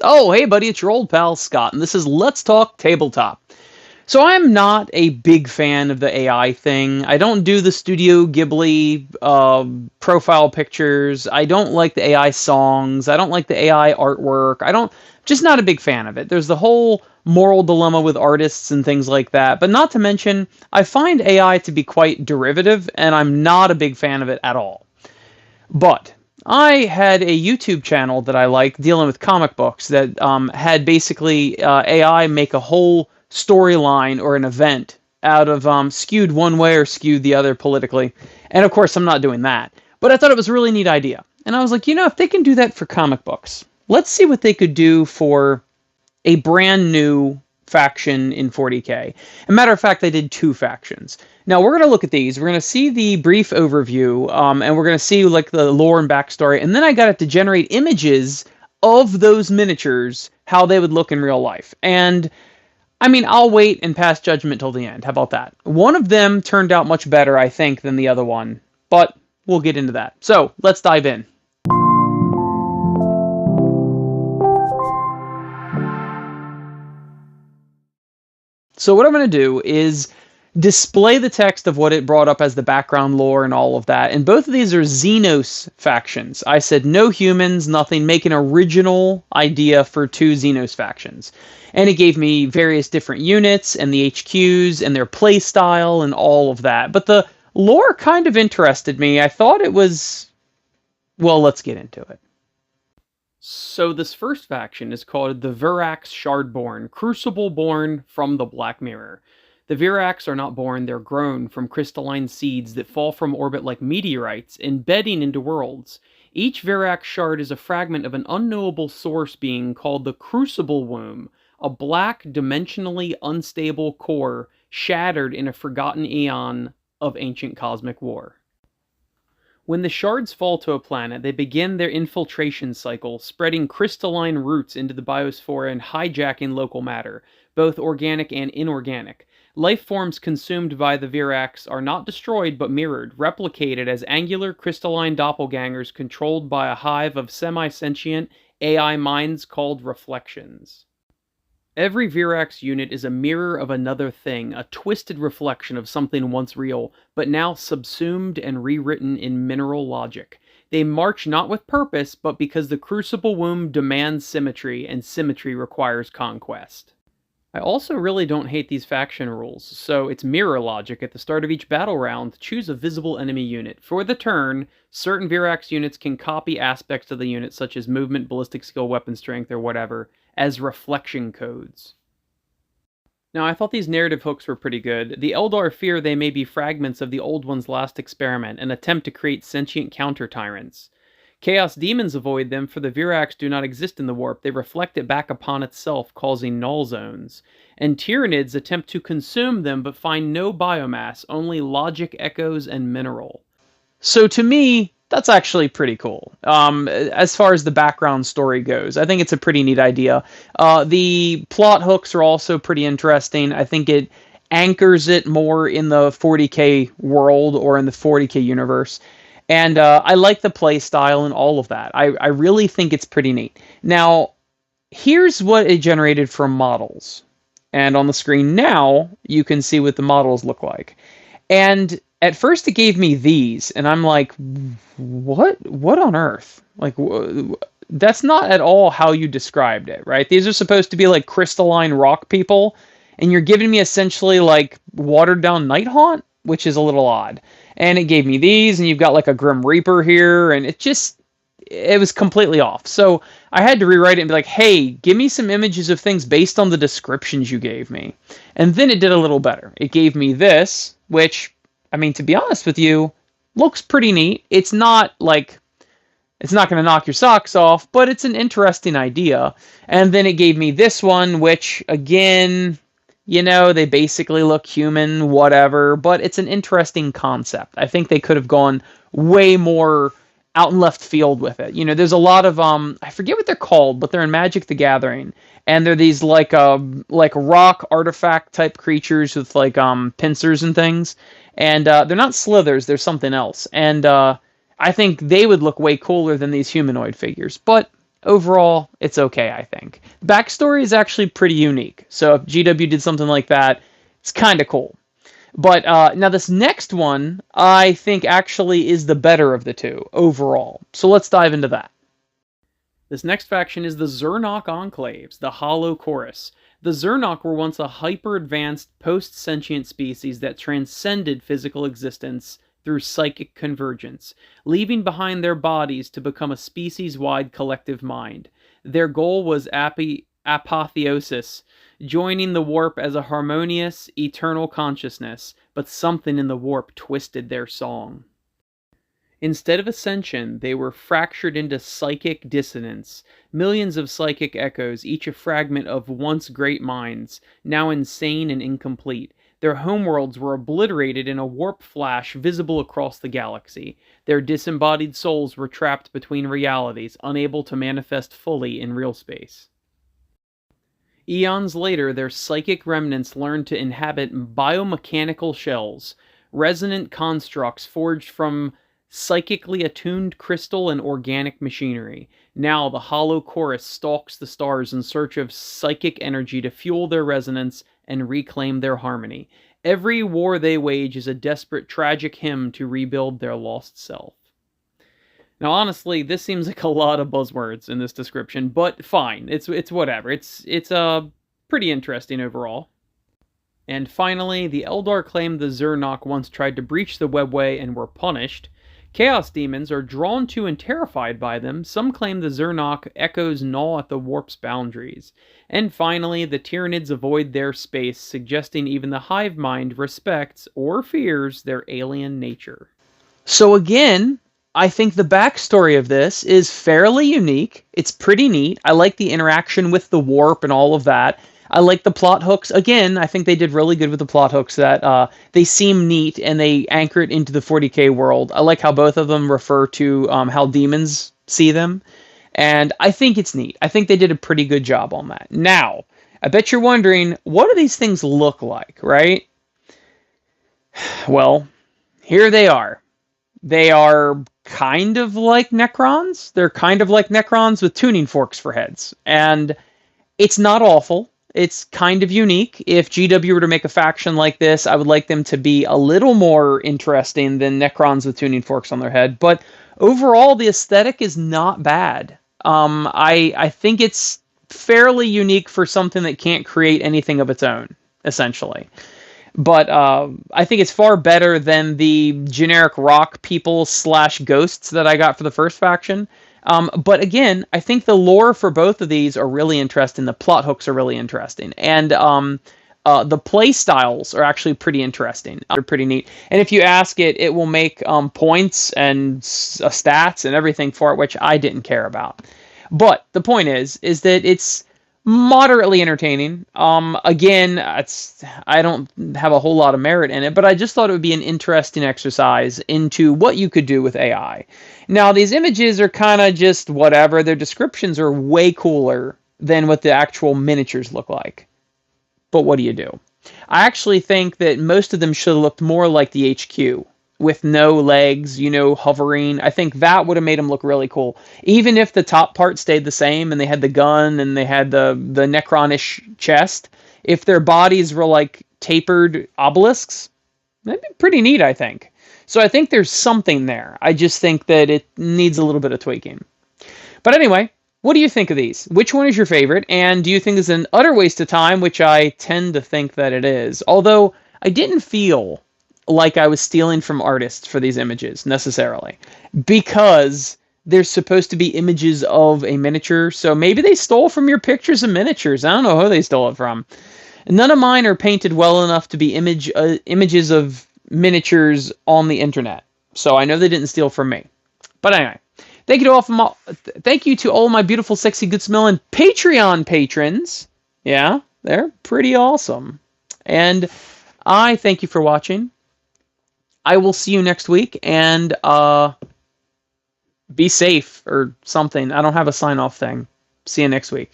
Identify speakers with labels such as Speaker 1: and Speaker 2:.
Speaker 1: Oh, hey, buddy, it's your old pal Scott, and this is Let's Talk Tabletop. So, I'm not a big fan of the AI thing. I don't do the Studio Ghibli profile pictures. I don't like the AI songs. I don't like the AI artwork. Just not a big fan of it. There's the whole moral dilemma with artists and things like that. But not to mention, I find AI to be quite derivative, and I'm not a big fan of it at all. But I had a YouTube channel that I like dealing with comic books that had basically AI make a whole storyline or an event out of skewed one way or skewed the other politically. And of course, I'm not doing that. But I thought it was a really neat idea. And I was like, if they can do that for comic books, let's see what they could do for a brand new faction in 40K. As a matter of fact, I did 2 factions. Now we're going to look at these. We're going to see the brief overview, and we're going to see like the lore and backstory. And then I got it to generate images of those miniatures, how they would look in real life. And I mean, I'll wait and pass judgment till the end. How about that? One of them turned out much better, I think, than the other one. But we'll get into that. So let's dive in. So what I'm going to do is display the text of what it brought up as the background lore and all of that. And both of these are Xenos factions. I said no humans, nothing, make an original idea for 2 Xenos factions. And it gave me various different units and the HQs and their play style and all of that. But the lore kind of interested me. I thought it was... Well, let's get into it. So this first faction is called the Verax Shardborn, Crucible-born from the Black Mirror. The Verax are not born, they're grown from crystalline seeds that fall from orbit like meteorites, embedding into worlds. Each Verax shard is a fragment of an unknowable source being called the Crucible Womb, a black, dimensionally unstable core shattered in a forgotten eon of ancient cosmic war. When the shards fall to a planet, they begin their infiltration cycle, spreading crystalline roots into the biosphere and hijacking local matter, both organic and inorganic. Life forms consumed by the Verax are not destroyed but mirrored, replicated as angular crystalline doppelgangers controlled by a hive of semi-sentient AI minds called reflections. Every Verax unit is a mirror of another thing, a twisted reflection of something once real, but now subsumed and rewritten in mineral logic. They march not with purpose, but because the Crucible Womb demands symmetry, and symmetry requires conquest. I also really don't hate these faction rules, so it's mirror logic. At the start of each battle round, choose a visible enemy unit. For the turn, certain Verax units can copy aspects of the unit, such as movement, ballistic skill, weapon strength, or whatever, as reflection codes. Now, I thought these narrative hooks were pretty good. The Eldar fear they may be fragments of the Old One's last experiment, an attempt to create sentient counter-tyrants. Chaos demons avoid them, for the Verax do not exist in the warp. They reflect it back upon itself, causing null zones. And Tyranids attempt to consume them, but find no biomass, only logic echoes and mineral. So to me, that's actually pretty cool. As far as the background story goes, I think it's a pretty neat idea. The plot hooks are also pretty interesting. I think it anchors it more in the 40K world or in the 40K universe. And I like the play style and all of that. I really think it's pretty neat. Now, here's what it generated from models. And on the screen now, you can see what the models look like. And at first it gave me these, and I'm like, what on earth? Like, that's not at all how you described it, right? These are supposed to be like crystalline rock people, and you're giving me essentially like watered down Nighthaunt, which is a little odd. And it gave me these, and you've got like a Grim Reaper here, and it was completely off. So I had to rewrite it and be like, hey, give me some images of things based on the descriptions you gave me. And then it did a little better. It gave me this, which, I mean, to be honest with you, looks pretty neat. It's not going to knock your socks off, but it's an interesting idea. And then it gave me this one, which, again, they basically look human, whatever, but it's an interesting concept. I think they could have gone way more out in left field with it. There's a lot of, I forget what they're called, but they're in Magic the Gathering. And they're these like rock artifact type creatures with like pincers and things. And they're not slithers, they're something else. And I think they would look way cooler than these humanoid figures. But overall, it's okay, I think. The backstory is actually pretty unique. So if GW did something like that, it's kind of cool. But now this next one, I think actually is the better of the two overall. So let's dive into that. This next faction is the Zernok Enclaves, the Hollow Chorus. The Zernok were once a hyper-advanced, post-sentient species that transcended physical existence through psychic convergence, leaving behind their bodies to become a species-wide collective mind. Their goal was apotheosis, joining the warp as a harmonious, eternal consciousness, but something in the warp twisted their song. Instead of ascension, they were fractured into psychic dissonance, millions of psychic echoes, each a fragment of once great minds, now insane and incomplete. Their homeworlds were obliterated in a warp flash visible across the galaxy. Their disembodied souls were trapped between realities, unable to manifest fully in real space. Eons later, their psychic remnants learned to inhabit biomechanical shells, resonant constructs forged from psychically attuned crystal and organic machinery. Now the Hollow Chorus stalks the stars in search of psychic energy to fuel their resonance and reclaim their harmony. Every war they wage is a desperate, tragic hymn to rebuild their lost self. Now, honestly, this seems like a lot of buzzwords in this description, but fine. It's whatever. It's pretty interesting overall. And finally, the Eldar claim the Zernok once tried to breach the webway and were punished. Chaos demons are drawn to and terrified by them. Some claim the Zernok echoes gnaw at the warp's boundaries. And finally, the Tyranids avoid their space, suggesting even the hive mind respects or fears their alien nature. So again, I think the backstory of this is fairly unique. It's pretty neat. I like the interaction with the warp and all of that. I like the plot hooks. Again, I think they did really good with the plot hooks, that they seem neat and they anchor it into the 40k world. I like how both of them refer to how demons see them. And I think it's neat. I think they did a pretty good job on that. Now, I bet you're wondering, what do these things look like, right? Well, here they are. They are kind of like Necrons. They're kind of like Necrons with tuning forks for heads. And it's not awful. It's kind of unique. If GW were to make a faction like this, I would like them to be a little more interesting than Necrons with tuning forks on their head. But overall, the aesthetic is not bad. I think it's fairly unique for something that can't create anything of its own, essentially. But I think it's far better than the generic rock people / ghosts that I got for the first faction. But again, I think the lore for both of these are really interesting. The plot hooks are really interesting. And the play styles are actually pretty interesting. They're pretty neat. And if you ask it, it will make points and stats and everything for it, which I didn't care about. But the point is that it's moderately entertaining. Again, I don't have a whole lot of merit in it, but I just thought it would be an interesting exercise into what you could do with AI. Now, these images are kind of just whatever. Their descriptions are way cooler than what the actual miniatures look like. But what do you do? I actually think that most of them should have looked more like the HQ, with no legs, hovering. I think that would have made them look really cool. Even if the top part stayed the same and they had the gun and they had the Necron-ish chest, if their bodies were like tapered obelisks, that'd be pretty neat, I think. So I think there's something there. I just think that it needs a little bit of tweaking. But anyway, what do you think of these? Which one is your favorite? And do you think it's an utter waste of time, which I tend to think that it is? Although I didn't feel like I was stealing from artists for these images, necessarily. Because they're supposed to be images of a miniature, so maybe they stole from your pictures of miniatures. I don't know who they stole it from. None of mine are painted well enough to be images of miniatures on the internet. So I know they didn't steal from me. But anyway, thank you to all my beautiful, sexy, good-smelling Patreon patrons. Yeah, they're pretty awesome. And I thank you for watching. I will see you next week, and be safe or something. I don't have a sign-off thing. See you next week.